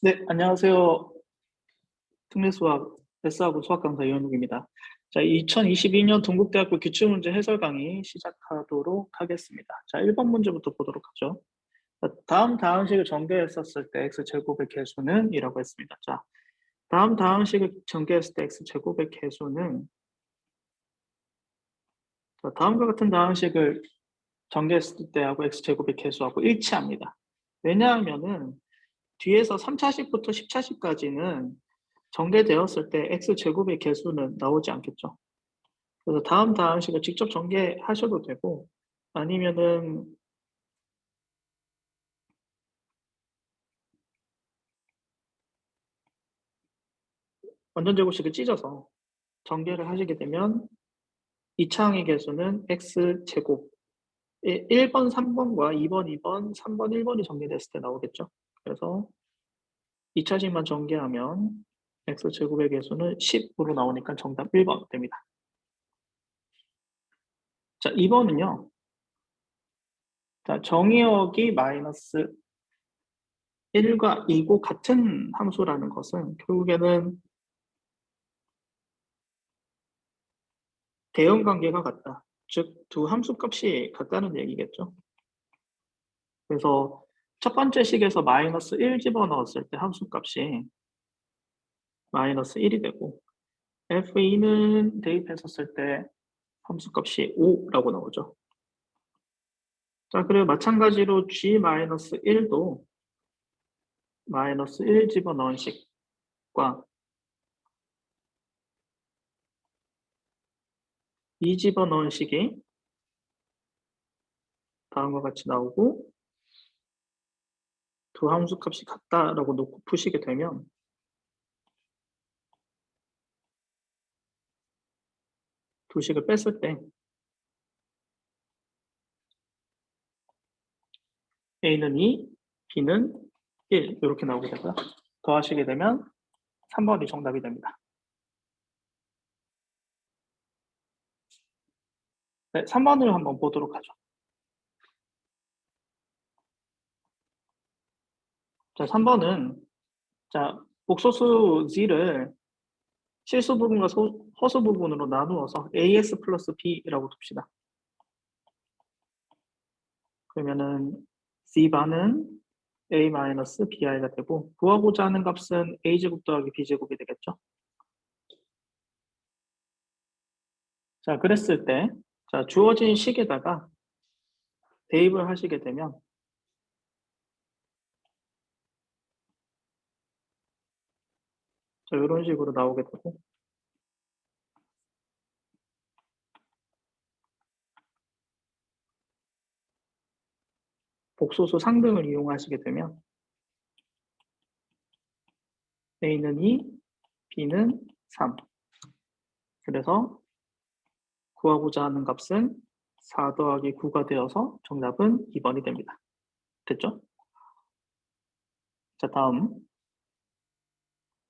네, 안녕하세요. 특례수학 S하고 수학 강사 이현욱입니다. 자, 2022년 동국대학교 기출문제 해설 강의 시작하도록 하겠습니다. 자, 1번 문제부터 보도록 하죠. 자, 다음 다항식을 전개했었을 때 x제곱의 개수는 이라고 했습니다. 자, 다음 다항식을 전개했을 때 x제곱의 개수는 자, 다음과 같은 다항식을 전개했을 때하고 x제곱의 개수하고 일치합니다. 왜냐하면은 뒤에서 3차식부터 10차식까지는 전개되었을 때 x제곱의 개수는 나오지 않겠죠. 그래서 다음 다항식을 직접 전개하셔도 되고 아니면은 완전제곱식을 찢어서 전개를 하시게 되면 이 차항의 개수는 x제곱 1번, 3번과 2번, 2번, 3번, 1번이 전개됐을 때 나오겠죠. 그래서 2차식만 전개하면 x제곱의 개수는 10으로 나오니까 정답 1번 됩니다. 자, 2번은요. 자, 정의역이 마이너스 1과 2고 같은 함수라는 것은 결국에는 대응 관계가 같다. 즉, 두 함수 값이 같다는 얘기겠죠. 그래서 첫 번째 식에서 마이너스 1 집어넣었을 때 함수 값이 마이너스 1이 되고 F2는 대입했었을 때 함수 값이 5라고 나오죠. 자, 그리고 마찬가지로 G-1도 마이너스 1 집어넣은 식과 2 집어넣은 식이 다음과 같이 나오고 두 함수 값이 같다라고 놓고 푸시게 되면 두 식을 뺐을 때 A는 2, B는 1 이렇게 나오게 되고요. 더하시게 되면 3번이 정답이 됩니다. 네, 3번을 한번 보도록 하죠. 자, 3번은 자, 복소수 G를 실수 부분과 허수 부분으로 나누어서 AS 플러스 B라고 둡시다. 그러면은 C반은 A 마이너스 BI가 되고 구하고자 하는 값은 A제곱 더하기 B제곱이 되겠죠. 자, 그랬을 때 자, 주어진 식에다가 대입을 하시게 되면 자, 이런 식으로 나오게 되고 복소수 상등을 이용하시게 되면 A는 2, B는 3. 그래서 구하고자 하는 값은 4 더하기 9가 되어서 정답은 2번이 됩니다. 됐죠? 자, 다음.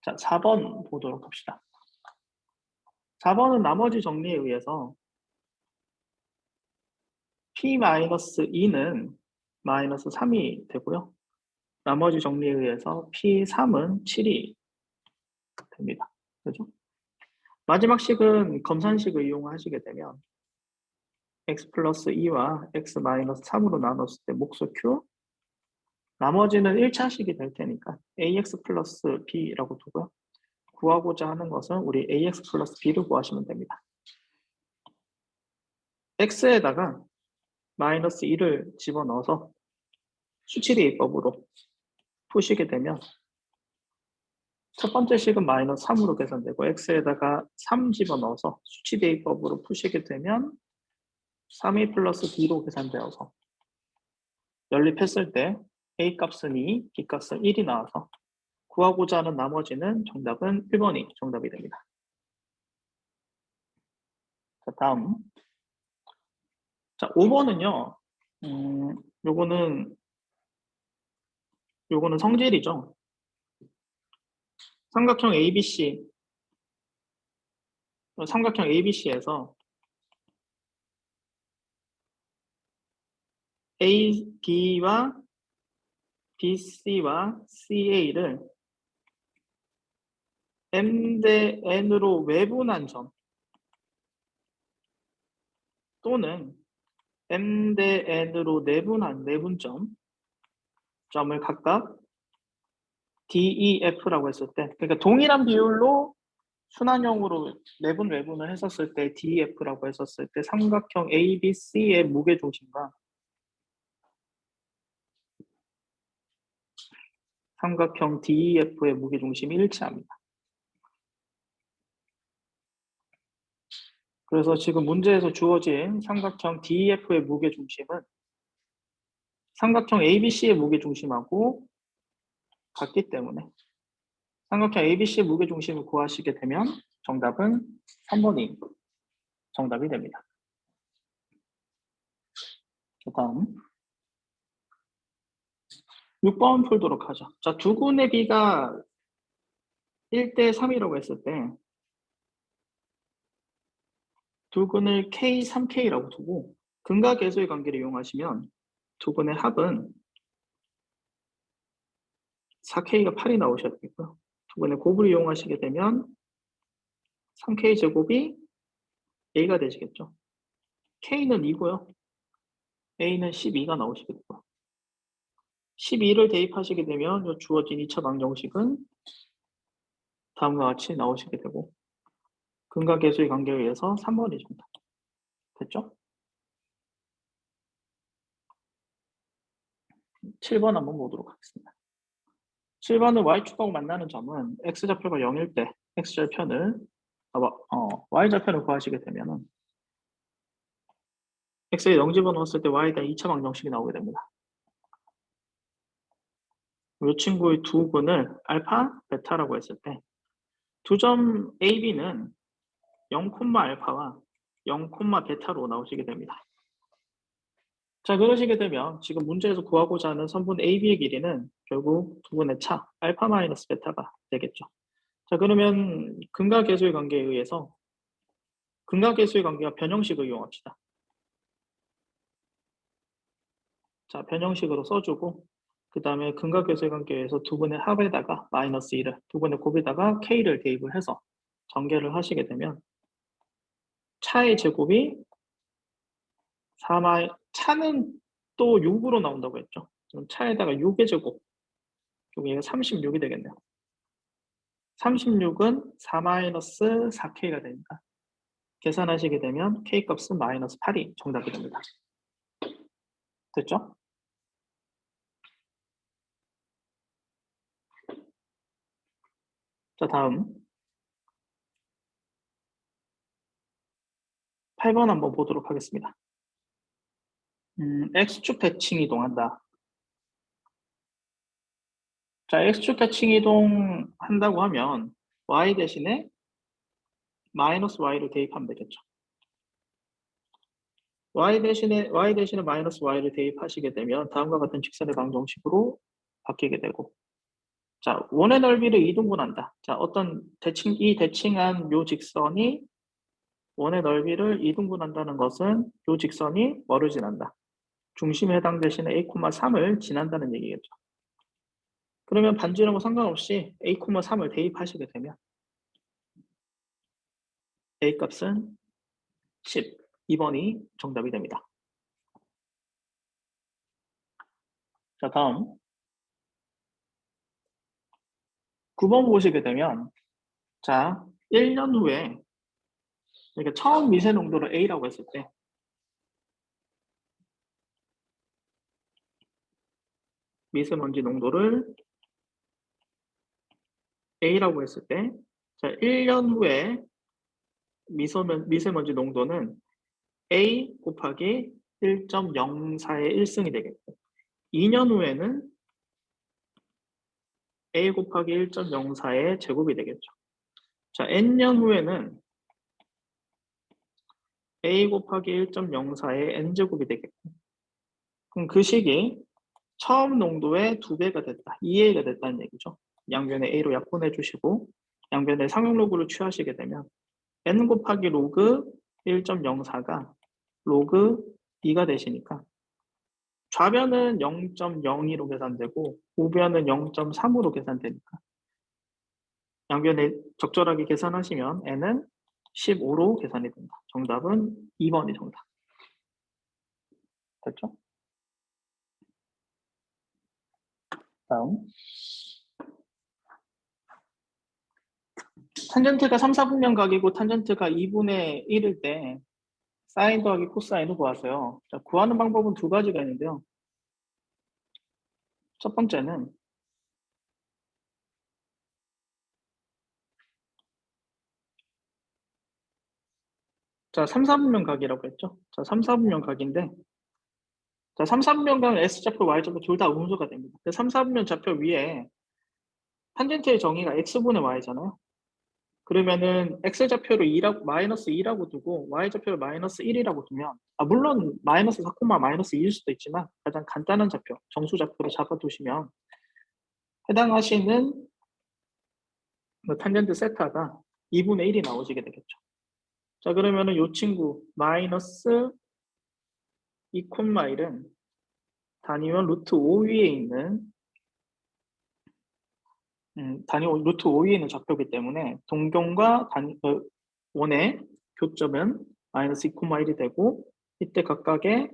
자, 4번 보도록 합시다. 4번은 나머지 정리에 의해서 P-2는 마이너스 3이 되고요. 나머지 정리에 의해서 P3은 7이 됩니다. 그죠? 마지막 식은 검산식을 이용하시게 되면 x 플러스 2와 x 마이너스 3으로 나눴을 때 목수 q 나머지는 1차식이 될 테니까 ax 플러스 b라고 두고요. 구하고자 하는 것은 우리 ax 플러스 b를 구하시면 됩니다. x에다가 마이너스 1을 집어넣어서 수치대입법으로 푸시게 되면 첫 번째 식은 마이너스 3으로 계산되고 x에다가 3 집어넣어서 수치대입법으로 푸시게 되면 3a 플러스 b로 계산되어서 연립했을 때 a 값은 2, b 값은 1이 나와서 구하고자 하는 나머지는 정답은 1번이 정답이 됩니다. 자, 다음. 자, 5번은요. 요거는 성질이죠. 삼각형 ABC에서 A, B와 BC와 CA를 m 대 n으로 외분한 점 또는 m 대 n으로 내분한 내분점 점을 각각 DEF라고 했을 때, 그러니까 동일한 비율로 순환형으로 내분 외분을 했었을 때 DEF라고 했었을 때 삼각형 ABC의 무게중심과 삼각형 DEF의 무게중심이 일치합니다. 그래서 지금 문제에서 주어진 삼각형 DEF의 무게중심은 삼각형 ABC의 무게중심하고 같기 때문에 삼각형 ABC의 무게중심을 구하시게 되면 정답은 3번이 정답이 됩니다. 다음 6번 풀도록 하죠. 자, 두근의 비가 1대 3이라고 했을 때 두근을 K, 3K라고 두고 근과 계수의 관계를 이용하시면 두근의 합은 4K가 8이 나오셔야 되겠고요. 두근의 곱을 이용하시게 되면 3K 제곱이 A가 되시겠죠. K는 2고요. A는 12가 나오시겠고요. 12를 대입하시게 되면 이 주어진 2차 방정식은 다음과 같이 나오시게 되고 근과 계수의 관계에 의해서 3번이 정답. 됐죠? 7번 한번 보도록 하겠습니다. 7번은 y축하고 만나는 점은 x좌표가 0일 때 x절편을 y절편을 구하시게 되면은 x에 0 집어넣었을 때 y에 대한 2차 방정식이 나오게 됩니다. 이 친구의 두 근을 알파, 베타라고 했을 때 두 점 AB는 0, 알파와 0, 베타로 나오시게 됩니다. 자, 그러시게 되면 지금 문제에서 구하고자 하는 선분 AB의 길이는 결국 두 분의 차 알파 마이너스 베타가 되겠죠. 자, 그러면 근과 계수의 관계에 의해서 근과 계수의 관계가 변형식을 이용합시다. 자, 변형식으로 써주고 그 다음에 근과 계수의 관계에 의해서 두 분의 합에다가 마이너스 1을 두 분의 곱에다가 K를 대입을 해서 전개를 하시게 되면 차의 제곱이 4마이 차는 또 6으로 나온다고 했죠. 그럼 차에다가 6의 제곱 그럼 얘가 36이 되겠네요. 36은 4-4K가 되니까 계산하시게 되면 K값은 마이너스 8이 정답이 됩니다. 됐죠? 자, 다음 8번 한번 보도록 하겠습니다. X축 대칭 이동한다. 자, X축 대칭 이동한다고 하면 Y 대신에 마이너스 Y를 대입하면 되겠죠. Y 대신에 마이너스 Y를 대입하시게 되면 다음과 같은 직선의 방정식으로 바뀌게 되고 자, 원의 넓이를 이등분한다. 자, 어떤 이 대칭한 요 직선이 원의 넓이를 이등분한다는 것은 요 직선이 뭐를 지난다? 중심에 해당되시는 a,3을 지난다는 얘기겠죠. 그러면 반지름과 상관없이 a,3을 대입하시게 되면 a 값은 10, 2번이 정답이 됩니다. 자, 다음 9번 보시게 되면 자, 1년 후에 그러니까 처음 미세 농도를 A라고 했을 때 미세먼지 농도를 A라고 했을 때 자, 1년 후에 미세먼지 농도는 A 곱하기 1.04의 1승이 되겠고 2년 후에는 A 곱하기 1.04의 제곱이 되겠죠. 자, N년 후에는 A 곱하기 1.04의 N제곱이 되겠고 그럼 그 식이 처음 농도의 2배가 됐다. 2A가 됐다는 얘기죠. 양변에 A로 약분해 주시고 양변에 상용로그를 취하시게 되면 N 곱하기 로그 1.04가 로그 2가 되시니까 좌변은 0.02로 계산되고 우변은 0.3으로 계산되니까 양변에 적절하게 계산하시면 n은 15로 계산이 된다. 정답은 2번이 정답. 됐죠? 다음. 탄젠트가 3, 4분면 각이고 탄젠트가 2분의 1일 때 사인 더하기 코사인을 구하세요. 자, 구하는 방법은 두 가지가 있는데요. 첫 번째는 자, 3, 4분면 각이라고 했죠. 자, 3, 4분면 각인데 자, 3, 4분면 각은 S좌표, Y좌표 둘 다 음수가 됩니다. 3, 4분면 좌표 위에 탄젠트의 정의가 X분의 Y잖아요. 그러면은 X좌표를 2라고, 마이너스 2라고 두고 Y좌표를 마이너스 1이라고 두면 물론 마이너스 4, 마이너스 2일 수도 있지만 가장 간단한 좌표, 정수좌표로 잡아두시면 해당하시는 탄젠트 세타가 2분의 1이 나오시게 되겠죠. 자, 그러면은 이 친구 마이너스 2, 1은 단위원 루트 5 위에 있는 단위 루트 5 위에 있는 좌표이기 때문에 동경과 원의 교점은 마이너스 2, 1이 되고 이때 각각의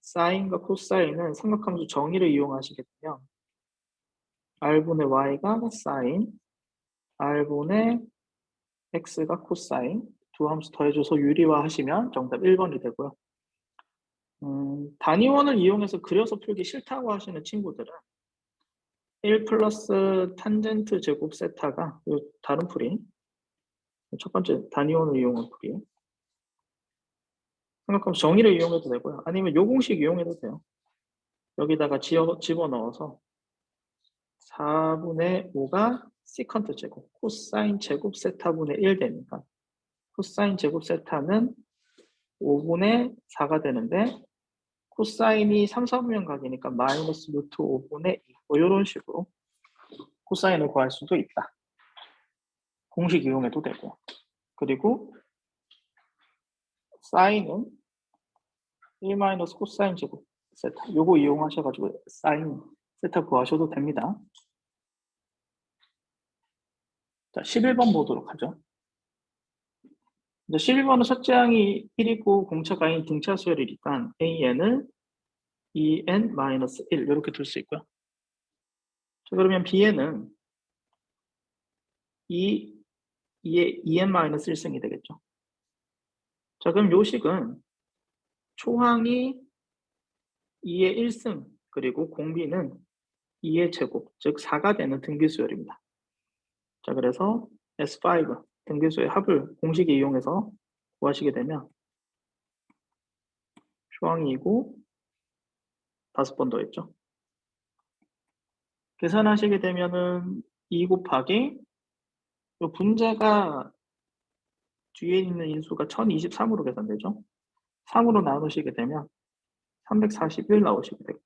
사인과 코사인은 삼각함수 정의를 이용하시게 되면 r분의 y가 사인, r분의 x가 코사인 두 함수 더해줘서 유리화하시면 정답 1번이 되고요. 단위원을 이용해서 그려서 풀기 싫다고 하시는 친구들은 1 플러스 탄젠트 제곱 세타가 다른 풀이 첫 번째 단위원을 이용한 풀이 삼각함수 정의를 이용해도 되고요. 아니면 요 공식 이용해도 돼요. 여기다가 집어넣어서 4분의 5가 시컨트 제곱, 코사인 제곱 세타분의 1 되니까 코사인 제곱 세타는 5분의 4가 되는데 코사인이 3, 4분면 각이니까 마이너스 루트 5분의 2 뭐 이런 식으로 코사인을 구할 수도 있다. 공식 이용해도 되고 그리고 사인은 1 마이너스 코사인 제곱 세타 요거 이용하셔가지고 사인 세타 구하셔도 됩니다. 자, 11번 보도록 하죠. 11번은 첫째 항이 1이고 공차가 아닌 등차 수열이니까 AN을 2n-1 이렇게 둘 수 있고요. 자, 그러면 Bn은 2n-1승이 되겠죠. 자, 그럼 요식은 초항이 2의 1승 그리고 공비는 2의 제곱 즉 4가 되는 등비수열입니다. 자, 그래서 S5 등비수의 합을 공식에 이용해서 구하시게 되면 초항이고 5번 더했죠. 계산하시게 되면은 2 곱하기 이 분자가 뒤에 있는 인수가 1023으로 계산되죠. 3으로 나누시게 되면 341 나오시게 되고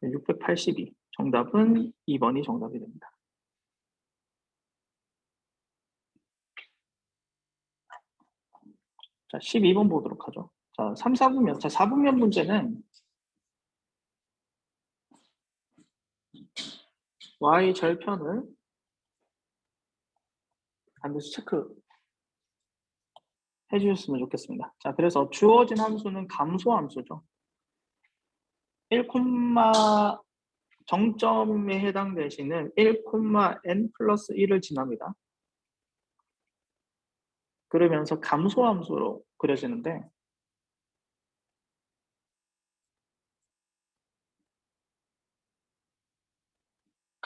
682 정답은 2번이 정답이 됩니다. 자, 12번 보도록 하죠. 자, 3, 4분면. 자, 4분면 문제는 y 절편을 반드시 체크 해주셨으면 좋겠습니다. 자, 그래서 주어진 함수는 감소 함수죠. 1, 정점에 해당되시는 1,n 플러스 1을 지납니다. 그러면서 감소 함수로 그려지는데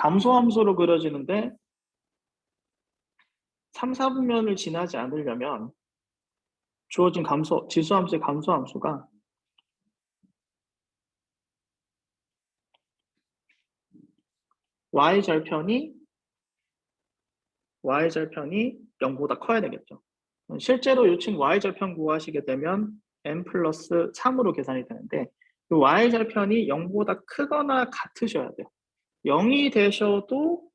감소함수로 그려지는데 3, 4분면을 지나지 않으려면 주어진 지수함수의 감소함수가 y절편이 0보다 커야 되겠죠. 실제로 이 친구 y절편 구하시게 되면 n 플러스 3으로 계산이 되는데 이 y절편이 0보다 크거나 같으셔야 돼요. 0이 되셔도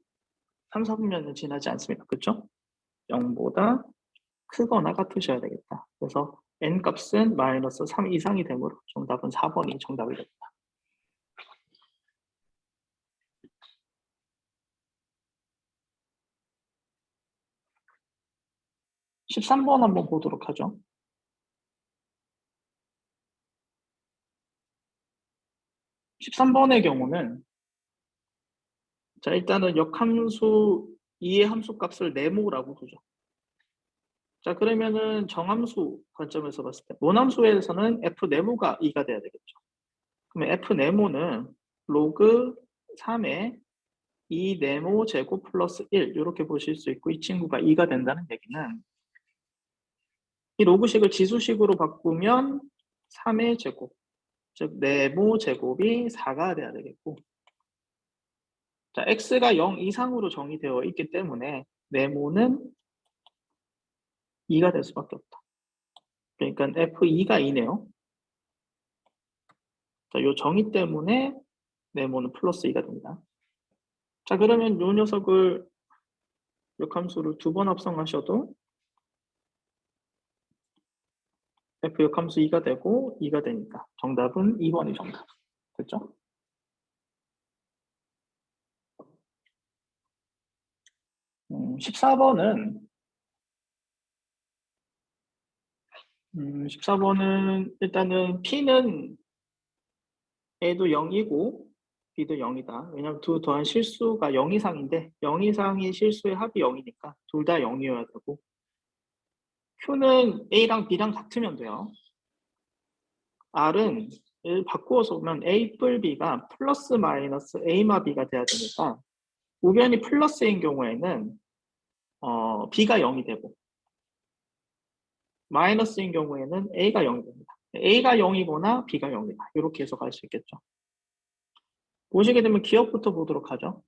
3, 4분면은 지나지 않습니다. 그렇죠? 0보다 크거나 같으셔야 되겠다. 그래서 n 값은 마이너스 3 이상이 되므로 정답은 4번이 정답이 됩니다. 13번 한번 보도록 하죠. (13번의) 경우는 자 일단은 역함수 2의 함수 값을 네모라고 두죠. 자 그러면은 정함수 관점에서 봤을 때 원함수에서는 f 네모가 2가 돼야 되겠죠. 그러면 f 네모는 로그 3의 2 네모 제곱 플러스 1 이렇게 보실 수 있고, 이 친구가 2가 된다는 얘기는 이 로그식을 지수식으로 바꾸면 3의 제곱, 즉 네모 제곱이 4가 돼야 되겠고, 자 x가 0 이상으로 정의되어 있기 때문에 네모는 2가 될 수밖에 없다. 그러니까 f2가 2네요. 자, 요 정의 때문에 네모는 플러스 2가 됩니다. 자 그러면 요 녀석을 역함수를 두 번 합성하셔도 f 역함수 2가 되고 2가 되니까 정답은 2번이 정답. 됐죠? 14번은 14번은 일단은 P는 A도 0이고 B도 0이다. 왜냐하면 두 더한 실수가 0 이상인데 0 이상이 실수의 합이 0이니까 둘 다 0이어야 되고, Q는 A랑 B랑 같으면 돼요. R은 바꾸어서 보면 A 뿔 B가 플러스 마이너스 A마 B가 돼야 되니까 우변이 플러스인 경우에는 B가 0이 되고, 마이너스인 경우에는 A가 0이 됩니다. A가 0이거나 B가 0이다. 이렇게 해석할 수 있겠죠. 보시게 되면 기억부터 보도록 하죠.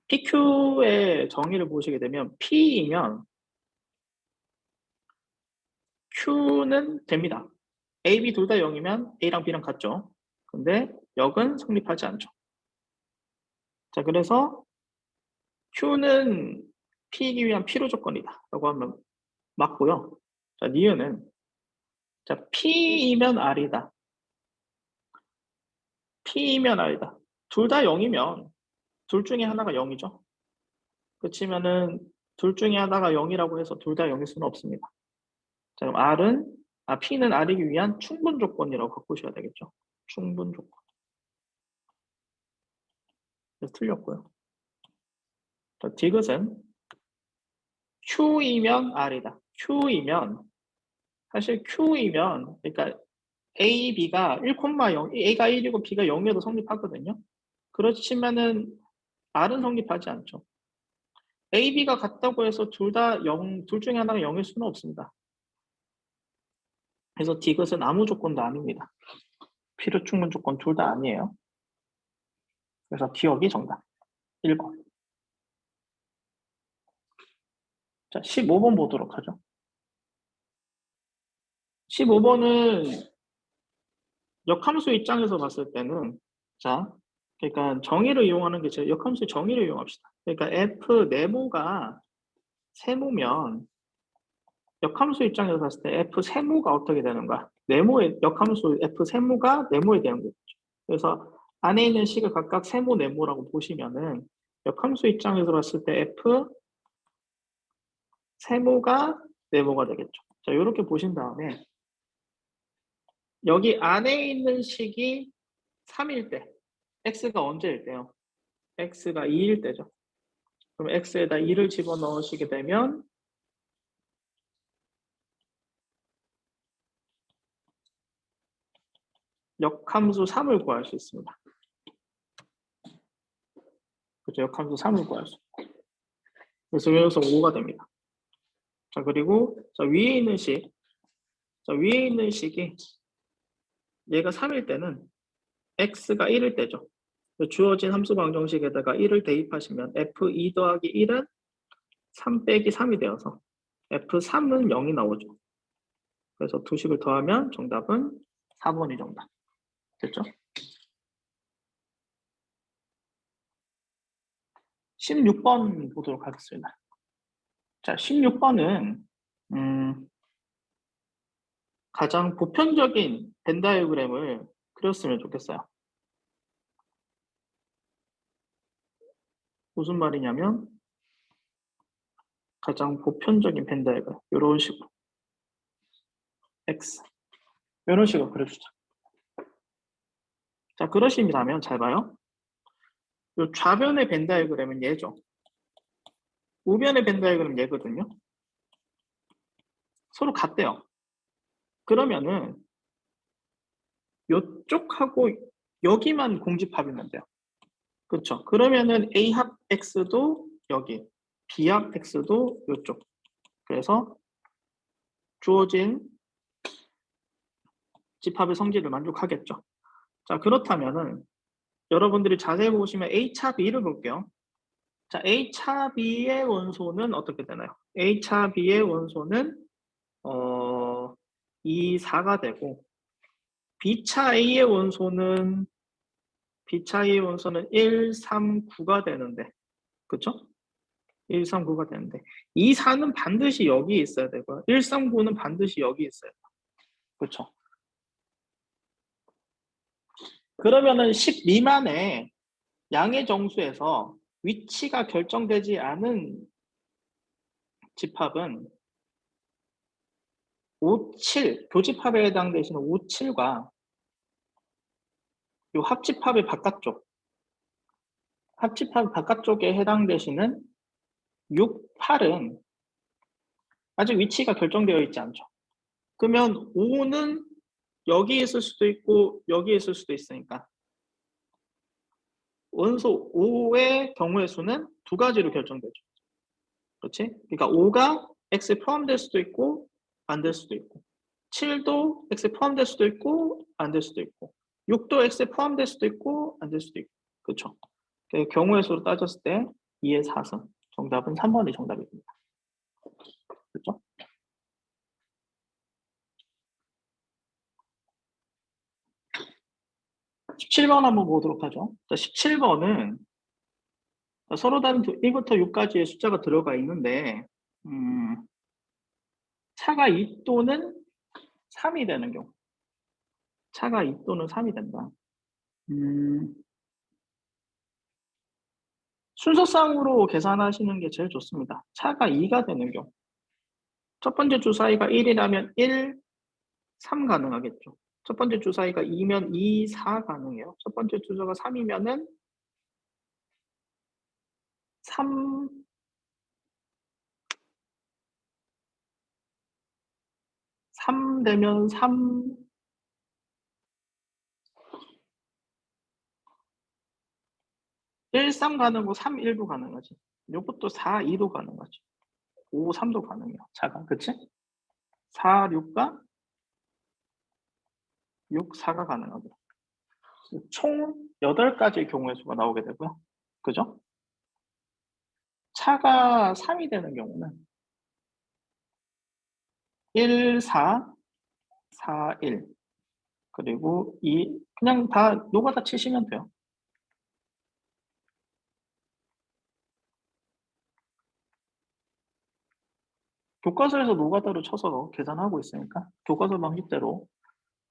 PQ의 정의를 보시게 되면 P이면 Q는 됩니다. A, B 둘 다 0이면 A랑 B랑 같죠. 근데 역은 성립하지 않죠. 자, 그래서 Q는 P이기 위한 필요 조건이다 라고 하면 맞고요. 자, 니은은 자, P이면 R이다. P이면 R이다. 둘 다 0이면 둘 중에 하나가 0이죠. 그치면은 둘 중에 하나가 0이라고 해서 둘 다 0일 수는 없습니다. 자, 그럼 P는 R이기 위한 충분 조건이라고 바꾸셔야 되겠죠. 충분 조건. 그래서 틀렸고요. 자, 디귿은 Q이면 R이다. Q이면, 사실 Q이면, 그러니까 A, B가 1,0, A가 1이고 B가 0이어도 성립하거든요. 그렇지만은 R은 성립하지 않죠. A, B가 같다고 해서 둘 다 0, 둘 중에 하나가 0일 수는 없습니다. 그래서 디귿은 아무 조건도 아닙니다. 필요 충분 조건 둘 다 아니에요. 그래서 기억이 정답. 1번. 자, 15번 보도록 하죠. 15번은 역함수 입장에서 봤을 때는, 자, 그러니까 정의를 이용하는 게 제 역함수의 정의를 이용합시다. 그러니까 F 네모가 세모면 역함수 입장에서 봤을 때 F 세모가 어떻게 되는가? 네모의 역함수 F 세모가 네모에 대한 거죠. 그래서 안에 있는 식을 각각 세모, 네모라고 보시면은 역함수 입장에서 봤을 때 F 세모가 네모가 되겠죠. 자, 이렇게 보신 다음에 여기 안에 있는 식이 3일 때, x가 언제일 때요? x가 2일 때죠. 그럼 x에다 2를 집어넣으시게 되면 역함수 3을 구할 수 있습니다. 그죠? 역함수 3을 구할 수 있고. 그래서 여기서 5가 됩니다. 자, 그리고 자, 위에 있는 식, 자, 위에 있는 식이 얘가 3일 때는 x가 1일 때죠. 주어진 함수 방정식에다가 1을 대입하시면 f2 더하기 1은 3 빼기 3이 되어서 f3은 0이 나오죠. 그래서 두 식을 더하면 정답은 4번이 정답. 됐죠? 16번 보도록 하겠습니다. 자, 16번은 가장 보편적인 벤 다이어그램을 그렸으면 좋겠어요. 무슨 말이냐면 가장 보편적인 벤 다이어그램 이런 식으로 X 이런 식으로 그려주자. 자, 그러시면 잘 봐요. 요 좌변의 벤 다이어그램은 얘죠. 우변의 벤 다이어그램은 얘거든요. 서로 같대요. 그러면은 요쪽하고 여기만 공집합이면 돼요. 그렇죠. 그러면은 A 합 X도 여기, B 합 X도 요쪽. 그래서 주어진 집합의 성질을 만족하겠죠. 자, 그렇다면은 여러분들이 자세히 보시면 A 차 B를 볼게요. 자, A 차 B의 원소는 어떻게 되나요? A 차 B의 원소는 2, 4가 되고 B 차 A의 원소는 1, 3, 9가 되는데 그쵸? 1, 3, 9가 되는데 2, 4는 반드시 여기 있어야 되고요. 1, 3, 9는 반드시 여기 있어야 돼요. 그쵸? 그러면은 10 미만의 양의 정수에서 위치가 결정되지 않은 집합은 5, 7, 교집합에 해당되시는 5, 7과 이 합집합의 바깥쪽, 합집합 바깥쪽에 해당되시는 6, 8은 아직 위치가 결정되어 있지 않죠. 그러면 5는 여기 있을 수도 있고 여기 있을 수도 있으니까 원소 5의 경우의 수는 두 가지로 결정되죠. 그렇지? 그러니까 5가 X에 포함될 수도 있고 안 될 수도 있고 7도 X에 포함될 수도 있고 안 될 수도 있고 6도 X에 포함될 수도 있고 안 될 수도 있고 그렇죠? 경우의 수로 따졌을 때 2의 4승 정답은 3번이 정답입니다. 그렇죠? 17번 한번 보도록 하죠. 17번은 서로 다른 1부터 6까지의 숫자가 들어가 있는데 차가 2 또는 3이 되는 경우 차가 2 또는 3이 된다. 순서상으로 계산하시는 게 제일 좋습니다. 차가 2가 되는 경우 첫 번째 주사위가 1이라면 1, 3 가능하겠죠. 첫 번째 주사위가 2면 2, 4 가능해요. 첫 번째 주사가 3이면은 3, 3 되면 3, 1, 3 가능하고 3, 1도 가능하지. 요것도 4, 2도 가능하지. 5, 3도 가능해요. 차가. 그치? 4, 6과 6, 4가 가능하고. 총 8가지의 경우의 수가 나오게 되고요. 그죠? 차가 3이 되는 경우는 1, 4, 4, 1 그리고 2 그냥 다 노가다 치시면 돼요. 교과서에서 노가다로 쳐서 계산하고 있으니까 교과서 방식대로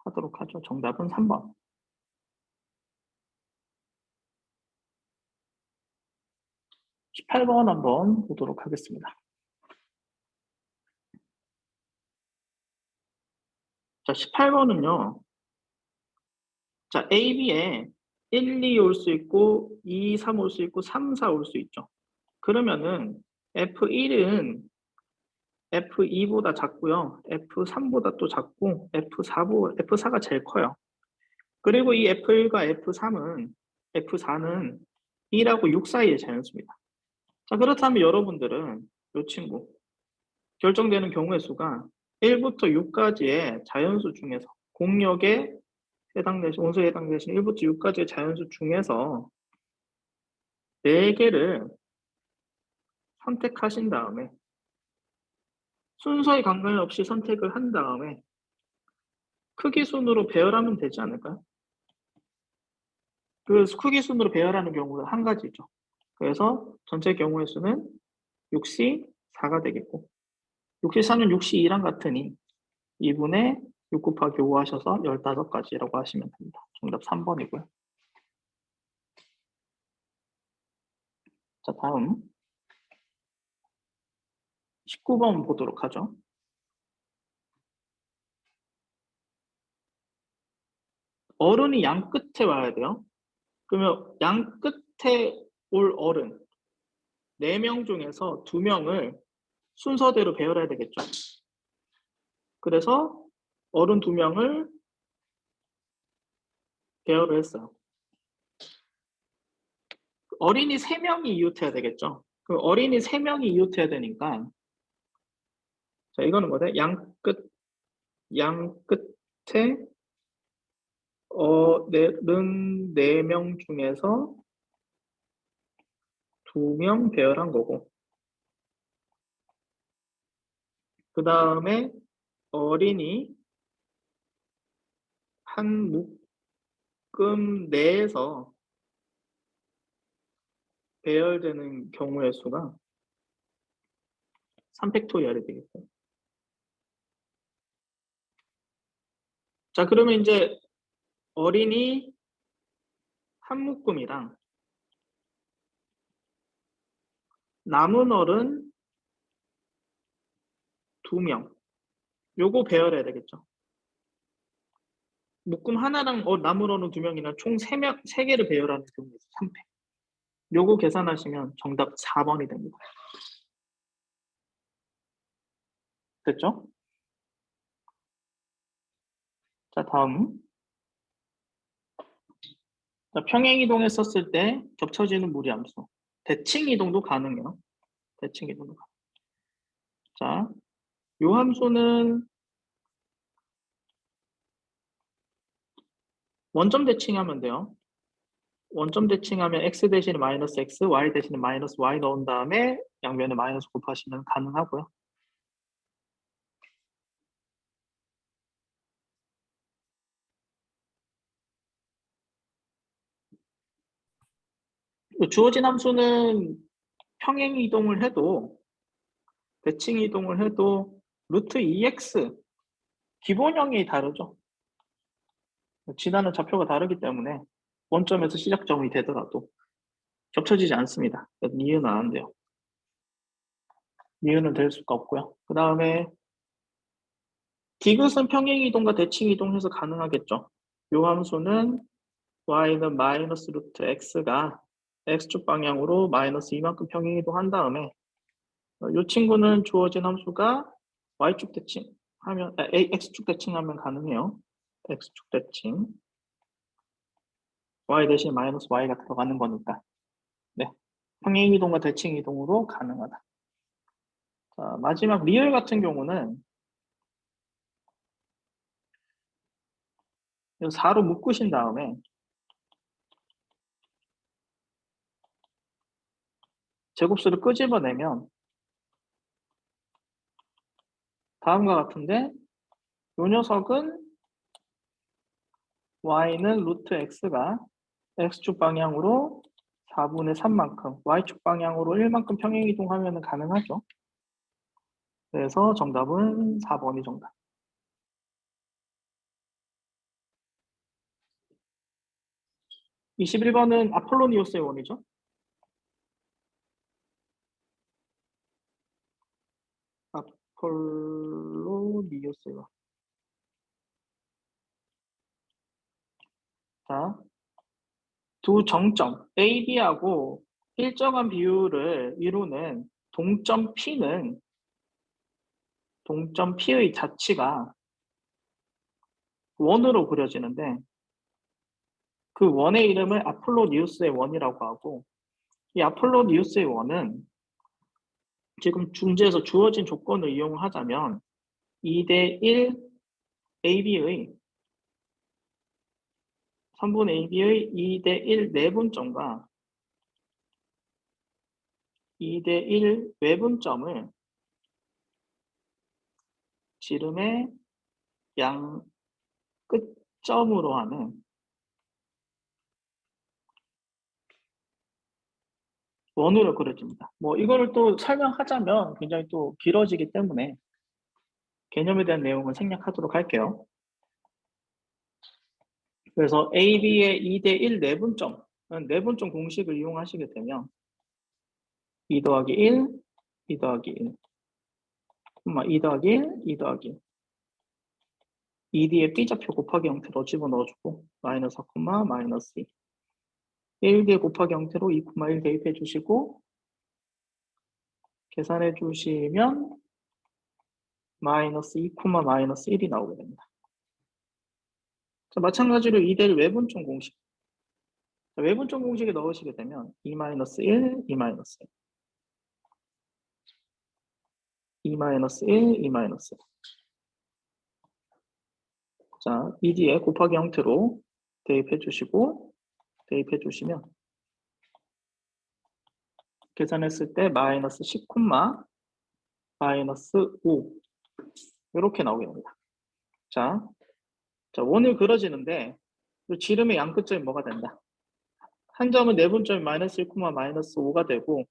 하도록 하죠. 정답은 3번. 18번 한번 보도록 하겠습니다. 자, 18번은요. 자, A, B에 1, 2 올 수 있고 2, 3 올 수 있고 3, 4 올 수 있죠. 그러면은 F1은 F2보다 작고요. F3보다 또 작고 F4가 제일 커요. 그리고 이 F1과 F4는 2라고 6 사이의 자연수입니다. 자, 그렇다면 여러분들은 이 친구 결정되는 경우의 수가 1부터 6까지의 자연수 중에서 공역에 해당되신 원소에 해당되신 1부터 6까지의 자연수 중에서 4개를 선택하신 다음에 순서에 관계 없이 선택을 한 다음에 크기 순으로 배열하면 되지 않을까요? 그 크기 순으로 배열하는 경우는 한 가지죠. 그래서 전체 경우의 수는 6시 4가 되겠고 6시 4는 6시 2랑 같으니 2분의 6 곱하기 5 하셔서 15가지라고 하시면 됩니다. 정답 3번이고요. 자, 다음 19번 보도록 하죠. 어른이 양 끝에 와야 돼요. 그러면 양 끝에 올 어른 4명 중에서 2명을 순서대로 배열해야 되겠죠. 그래서 어른 2명을 배열을 했어요. 어린이 3명이 이웃해야 되겠죠. 그 어린이 3명이 이웃해야 되니까 자 이거는 뭐래? 양 끝에 어른 4명 중에서 2명 배열한 거고 그 다음에 어린이 한 묶음 내에서 배열되는 경우의 수가 3팩토리얼이 되겠죠. 자 그러면 이제 어린이 한 묶음이랑 남은 어른 2명 요거 배열해야 되겠죠. 묶음 하나랑 남은 어른 2명이나 총 3개를 배열하는 경우에서 3팩. 요거 계산하시면 정답 4번이 됩니다. 됐죠? 자 다음 자, 평행이동했었을 때 겹쳐지는 무리함수 대칭이동도 가능해요. 대칭이동도 가능. 자, 요 함수는 원점 대칭하면 돼요. 원점 대칭하면 x 대신에 마이너스 x, y 대신에 마이너스 y 넣은 다음에 양변에 마이너스 곱하시면 가능하고요. 주어진 함수는 평행 이동을 해도 대칭 이동을 해도 루트 2x 기본형이 다르죠. 지나는 좌표가 다르기 때문에 원점에서 시작점이 되더라도 겹쳐지지 않습니다. 이해는 안 돼요. 이해는 될 수가 없고요. 그 다음에 디귿은 평행이동과 대칭이동해서 가능하겠죠. 요 함수는 y는 마이너스 루트 x가 x축 방향으로 마이너스 이만큼 평행이동 한 다음에 요 친구는 주어진 함수가 y축 대칭하면 x축 대칭하면 가능해요. x축 대칭 y 대신 마이너스 y가 들어가는 거니까 네, 평행이동과 대칭이동으로 가능하다. 자, 마지막 리을 같은 경우는 4로 묶으신 다음에 제곱수를 끄집어내면 다음과 같은데 이 녀석은 y는 루트 x가 x축 방향으로 4분의 3만큼 y축 방향으로 1만큼 평행이동하면 가능하죠. 그래서 정답은 4번이 정답. 21번은 아폴로니우스의 원이죠. 아폴로니우스의 원. 자, 두 정점 A, B하고 일정한 비율을 이루는 동점 P는 동점 P의 자치가 원으로 그려지는데 그 원의 이름을 아폴로니우스의 원이라고 하고 이 아폴로니우스의 원은 지금 중지에서 주어진 조건을 이용하자면 2대1 AB의 3분의 AB의 2대1 내분점과 2대1 외분점을 지름의 양 끝점으로 하는 원으로 그려집니다. 뭐 이거를 또 설명하자면 굉장히 또 길어지기 때문에 개념에 대한 내용을 생략하도록 할게요. 그래서 AB의 2대1 내분점, 내분점 공식을 이용하시게 되면 2 더하기 1, 2 더하기 1. 2 더하기 1, 2 더하기 1. 2 뒤에 B좌표 곱하기 형태로 집어넣어주고 마이너스 4, 마이너스 2. 1 뒤에 곱하기 형태로 2, 1 대입해 주시고 계산해 주시면 마이너스 2, 마이너스 1이 나오게 됩니다. 자, 마찬가지로 2대1 외분점 공식. 자, 외분점 공식에 넣으시게 되면 2 마이너스 1, 2 마이너스 1. 2 마이너스 1, 2 마이너스 1. 자, 이 뒤에 곱하기 형태로 대입해 주시고 대입해 주시면 계산했을 때 마이너스 10, 마이너스 5 이렇게 나오게 됩니다. 자, 원을 그려지는데 지름의 양 끝점이 뭐가 된다? 한 점은 내분점이 마이너스 1, 마이너스 5가 되고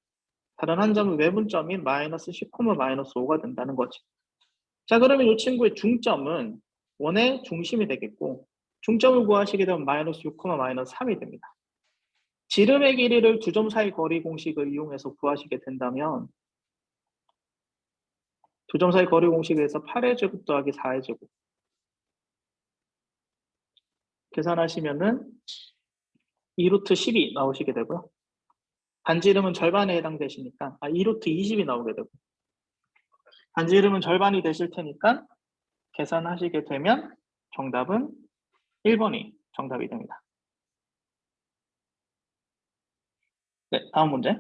다른 한 점은 외분점인 마이너스 10, 마이너스 5가 된다는 거지. 자, 그러면 이 친구의 중점은 원의 중심이 되겠고 중점을 구하시게 되면 마이너스 6, 마이너스 3이 됩니다. 지름의 길이를 두 점 사이 거리 공식을 이용해서 구하시게 된다면 두 점 사이 거리 공식에서 8의 제곱 더하기 4의 제곱 계산하시면은 2루트 10이 나오시게 되고요. 반지름은 절반에 해당되시니까 2루트 20이 나오게 되고 반지름은 절반이 되실 테니까 계산하시게 되면 정답은 1번이 정답이 됩니다. 네, 다음 문제.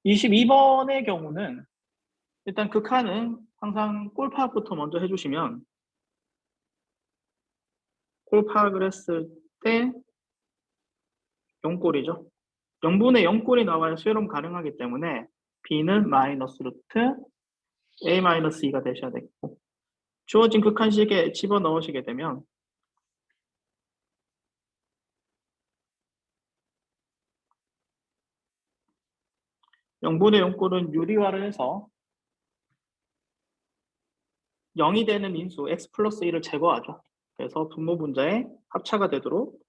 22번의 경우는 일단 극한은 항상 꼴파부터 먼저 해주시면 꼴파를 했을 때 0꼴이죠. 0분의 0꼴이 나와야 수렴 가능하기 때문에 b는 마이너스 루트 a-2가 되셔야 되겠고 주어진 극한식에 집어넣으시게 되면 0분의 0꼴은 유리화를 해서 0이 되는 인수 x 플러스 1을 제거하죠. 그래서 분모 분자의 합차가 되도록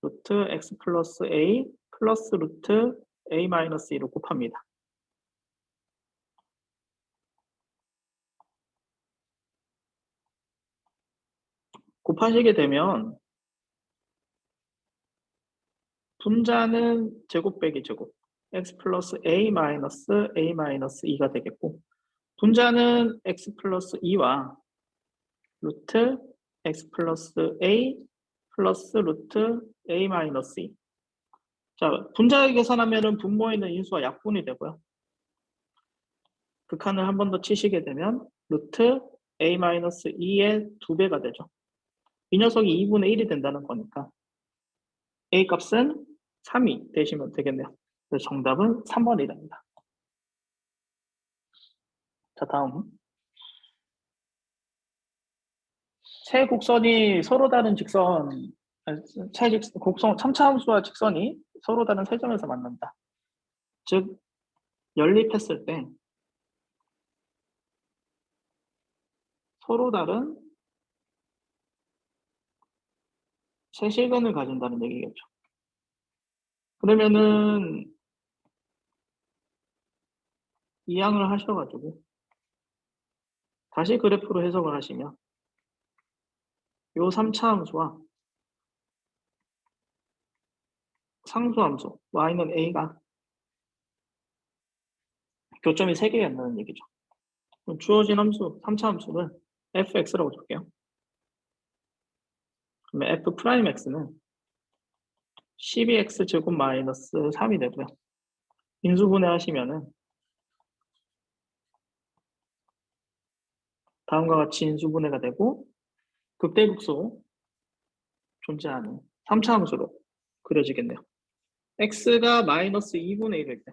루트 x 플러스 a 플러스 루트 a 마이너스 2로 곱합니다. 곱하시게 되면 분자는 제곱 빼기 제곱 x 플러스 a 마이너스 2가 되겠고 분자는 x 플러스 2와 루트 x 플러스 a 플러스 루트 a 마이너스 2. 자, 분자 계산하면은 분모에 있는 인수와 약분이 되고요. 극한을 한 번 더 치시게 되면 루트 a 마이너스 2의 2배가 되죠. 이 녀석이 2분의 1이 된다는 거니까 a 값은 3이 되시면 되겠네요. 그래서 정답은 3번이 됩니다. 자, 다음. 세 곡선이 서로 다른 직선, 곡선, 3차 함수와 직선이 서로 다른 세 점에서 만난다. 즉, 연립했을 때 서로 다른 세실근을 가진다는 얘기겠죠. 그러면은 이항을 하셔가지고 다시 그래프로 해석을 하시면 요 3차 함수와 상수 함수 y는 a가 교점이 3개였다는 얘기죠. 그럼 주어진 함수 3차 함수는 fx라고 줄게요. 그러면 f'x는 12x 제곱 마이너스 3이 되고요. 인수분해 하시면은 다음과 같이 인수분해가 되고 극대극소 존재하는 3차 함수로 그려지겠네요. x가 마이너스 2분의 1일 때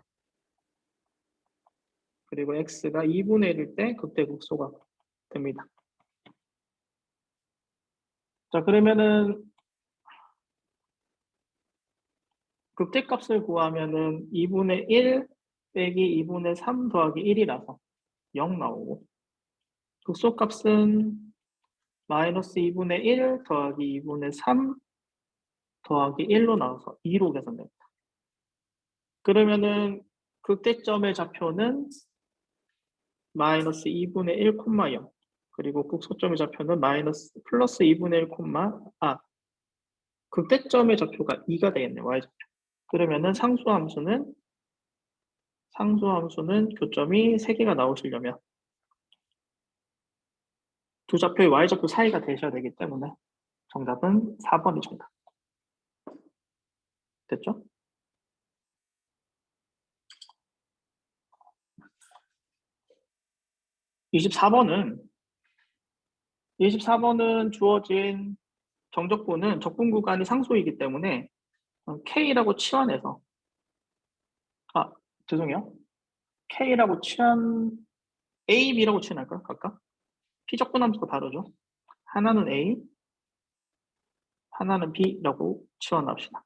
그리고 x가 2분의 1일 때 극대극소가 됩니다. 자, 그러면은 극대값을 구하면은 2분의 1 빼기 2분의 3 더하기 1이라서 0 나오고 극소값은 마이너스 2분의 1 더하기 2분의 3 더하기 1로 나와서 2로 계산됩니다. 그러면은 극대점의 좌표는 마이너스 2분의 1, 0 그리고 극소점의 좌표는 플러스 2분의 1, 극대점의 좌표가 2가 되겠네, y좌표. 그러면은 상수함수는 교점이 3개가 나오시려면 두 좌표의 y좌표 사이가 되셔야 되기 때문에 정답은 4번이 정답. 됐죠? (24번은) 주어진 정적분은 적분 구간이 상수이기 때문에 K라고 치환해서 죄송해요. K라고 A, B라고 치환할까요? 각각? P적분 함수가 다르죠. 하나는 A, 하나는 B라고 치환합시다.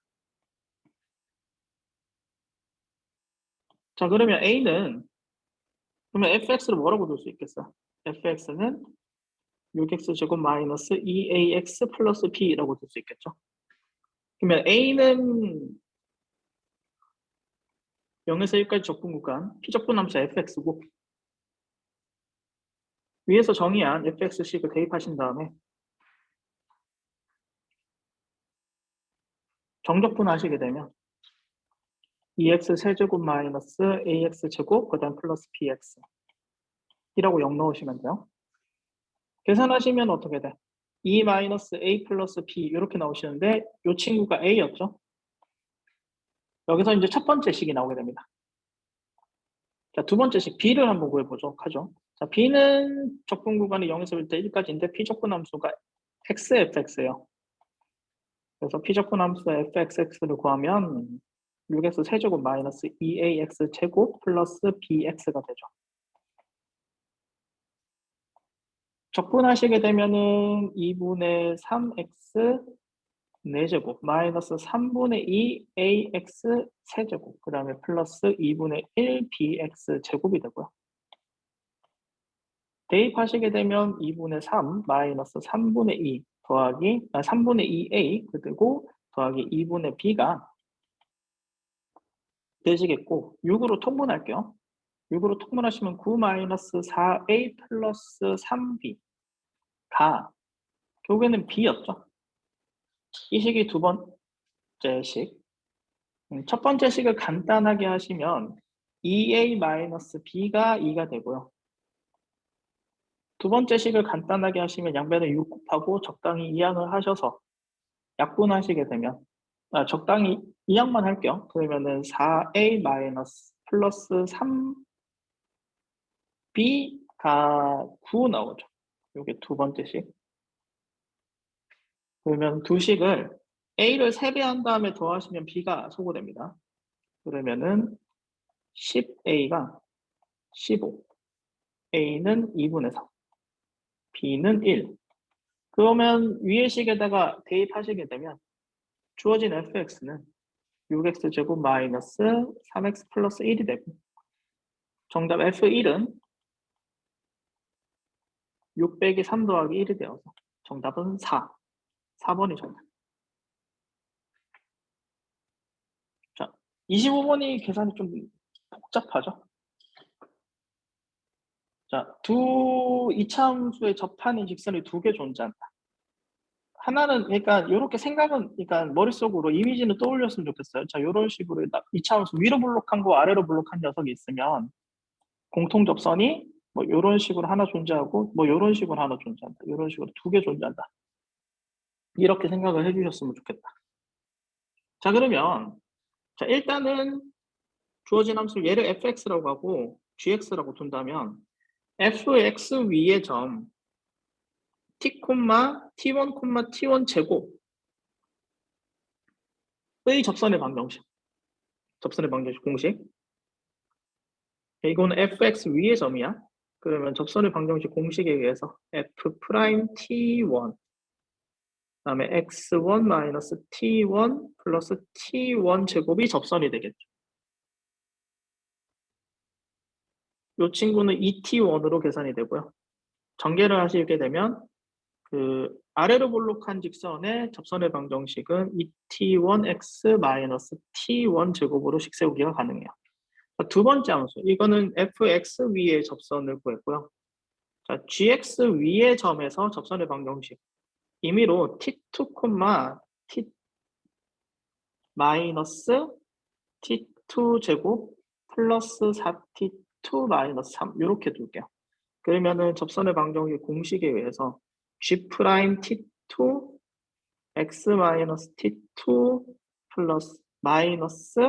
자, 그러면 A는 fx를 뭐라고 둘 수 있겠어요? fx는 6x제곱 마이너스 2ax 플러스 b라고 둘 수 있겠죠. 그러면 A는 0에서 1까지 적분 구간, P적분 함수 fx고 위에서 정의한 fx식을 대입하신 다음에 정적분 하시게 되면 2x 세제곱 마이너스 ax 제곱 그다음 플러스 bx 이라고 0 넣으시면 돼요. 계산하시면 어떻게 돼? 2 마이너스 a 플러스 b 이렇게 나오시는데 이 친구가 a였죠. 여기서 이제 첫 번째 식이 나오게 됩니다. 자, 두 번째 식 b를 한번 구해보죠. 하죠. 자, b는 적분 구간이 0에서 1까지인데 P적분 함수가 xfx예요. 그래서 P적분 함수 fxx를 구하면 6x 세제곱 마이너스 2ax 제곱 플러스 bx가 되죠. 적분하시게 되면은 2분의 3x 4제곱 마이너스 3분의 2 ax 세제곱 그 다음에 플러스 2분의 1 bx 제곱이 되고요. 대입하시게 되면 2분의 3 마이너스 3분의 2 더하기 3분의 2a 그리고 더하기 2분의 b가 되시겠고 6으로 통분할게요. 6으로 통분하시면 9 마이너스 4a 플러스 3b가 결국에는 b였죠. 이 식이 두 번째 식. 첫 번째 식을 간단하게 하시면 2a-b가 2가 되고요. 두 번째 식을 간단하게 하시면 양변에 6 곱하고 적당히 이항을 하셔서 약분하시게 되면 적당히 이항만 할게요. 그러면은 4a 마이너스 플러스 3b가 9 나오죠. 이게 두 번째 식. 그러면 두 식을 a를 3배 한 다음에 더하시면 b가 소거됩니다. 그러면은 10a가 15, a는 2분의 3, b는 1. 그러면 위의 식에다가 대입하시게 되면 주어진 fx는 6x제곱 마이너스 3x 플러스 1이 되고 정답 f1은 6 빼기 3 더하기 1이 되어서 정답은 4번이 정답. 자, 25번이 계산이 좀 복잡하죠? 자, 두 이차함수의 접하는 직선이 두 개 존재한다. 하나는 그러니까 이렇게 생각은 그러니까 머릿속으로 이미지는 떠올렸으면 좋겠어요. 자, 이런 식으로 이차함수 위로 블록한 거 아래로 블록한 녀석이 있으면 공통 접선이 뭐 이런 식으로 하나 존재하고 뭐 이런 식으로 하나 존재한다. 이런 식으로 두 개 존재한다. 이렇게 생각을 해주셨으면 좋겠다. 자, 그러면 자 일단은 주어진 함수 얘를 fx라고 하고 gx라고 둔다면 fx 위의 점 t, t1, t1 제곱의 접선의 방정식 공식. 이거는 fx 위의 점이야. 그러면 접선의 방정식 공식에 의해서 f 프라임 t1 그다음에 x1 마이너스 t1 플러스 t1 제곱이 접선이 되겠죠. 이 친구는 2t1으로 계산이 되고요. 전개를 하시게 되면 그 아래로 볼록한 직선의 접선의 방정식은 2t1x 마이너스 t1 제곱으로 식 세우기가 가능해요. 두 번째 함수. 이거는 fx 위의 접선을 구했고요. 자, gx 위의 점에서 접선의 방정식. 임의로 t2, t 마이너스 t2 제곱 플러스 4t2 마이너스 3 이렇게 둘게요. 그러면은 접선의 방정식 공식에 의해서 g 프라임 t2 x 마이너스 t2 플러스 마이너스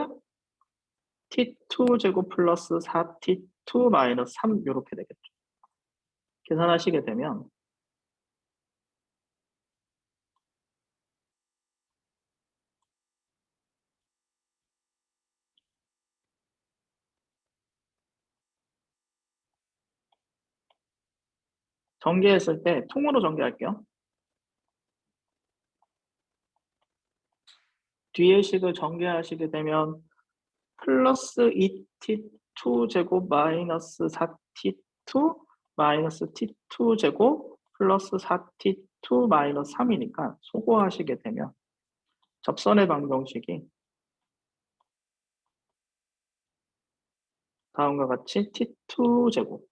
t2 제곱 플러스 4t2 마이너스 3 이렇게 되겠죠. 계산하시게 되면 전개했을 때 통으로 전개할게요. 뒤의 식을 전개하시게 되면 플러스 2t2 제곱 마이너스 4t2 마이너스 t2 제곱 플러스 4t2 마이너스 3이니까 소거하시게 되면 접선의 방정식이 다음과 같이 t2 제곱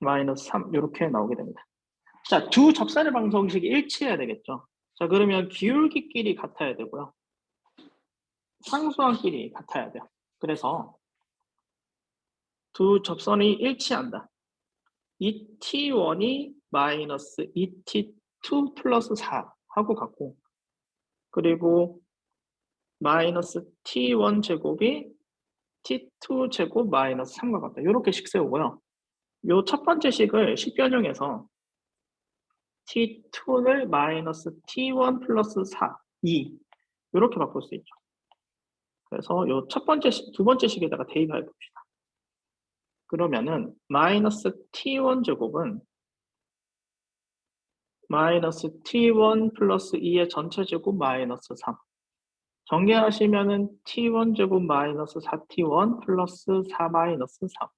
마이너스 3 이렇게 나오게 됩니다. 자, 두 접선의 방정식이 일치해야 되겠죠. 자, 그러면 기울기끼리 같아야 되고요. 상수항끼리 같아야 돼요. 그래서 두 접선이 일치한다. 2t1이 마이너스 2t2 플러스 4 하고 같고, 그리고 마이너스 t1 제곱이 t2 제곱 마이너스 3과 같다. 이렇게 식 세우고요. 요 첫 번째 식을 식 변형해서 t2를 마이너스 t1 플러스 4, 2 이렇게 바꿀 수 있죠. 그래서 요 첫 번째 식, 두 번째 식에다가 대입해 봅시다. 그러면은 마이너스 t1 제곱은 마이너스 t1 플러스 2의 전체 제곱 마이너스 3. 전개하시면은 t1 제곱 마이너스 4t1 플러스 4 마이너스 3.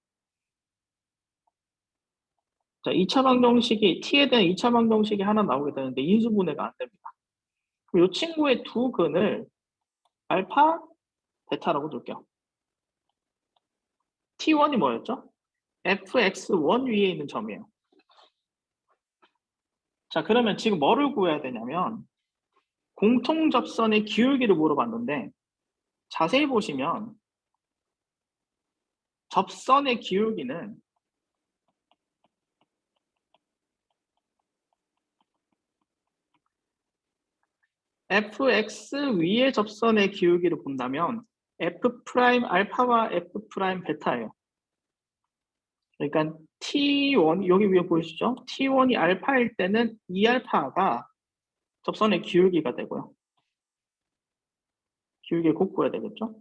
자, 2차 방정식이 t에 대한 2차 방정식이 하나 나오게 되는데 인수분해가 안 됩니다. 그럼 이 친구의 두 근을 알파, 베타라고 둘게요. t1이 뭐였죠? fx1 위에 있는 점이에요. 자, 그러면 지금 뭐를 구해야 되냐면 공통접선의 기울기를 물어봤는데 자세히 보시면 접선의 기울기는 fx 위의 접선의 기울기를 본다면 f 프라임 알파와 f 프라임 베타예요. 그러니까 t1 여기 위에 보이시죠? t1이 알파일 때는 2알파가 접선의 기울기가 되고요. 기울기를 곧 구해야 되겠죠?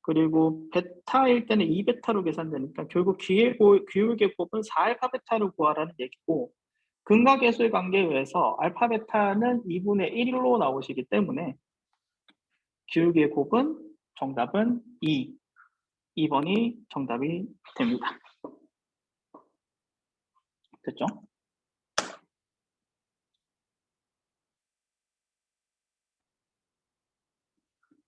그리고 베타일 때는 2베타로 계산되니까 결국 기울기의 곱은 4알파 베타를 구하라는 얘기고 근각계수의 관계에 의해서 알파 베타는 2분의 1로 나오시기 때문에 기울기의 곱은 정답은 2번이 정답이 됩니다. 됐죠?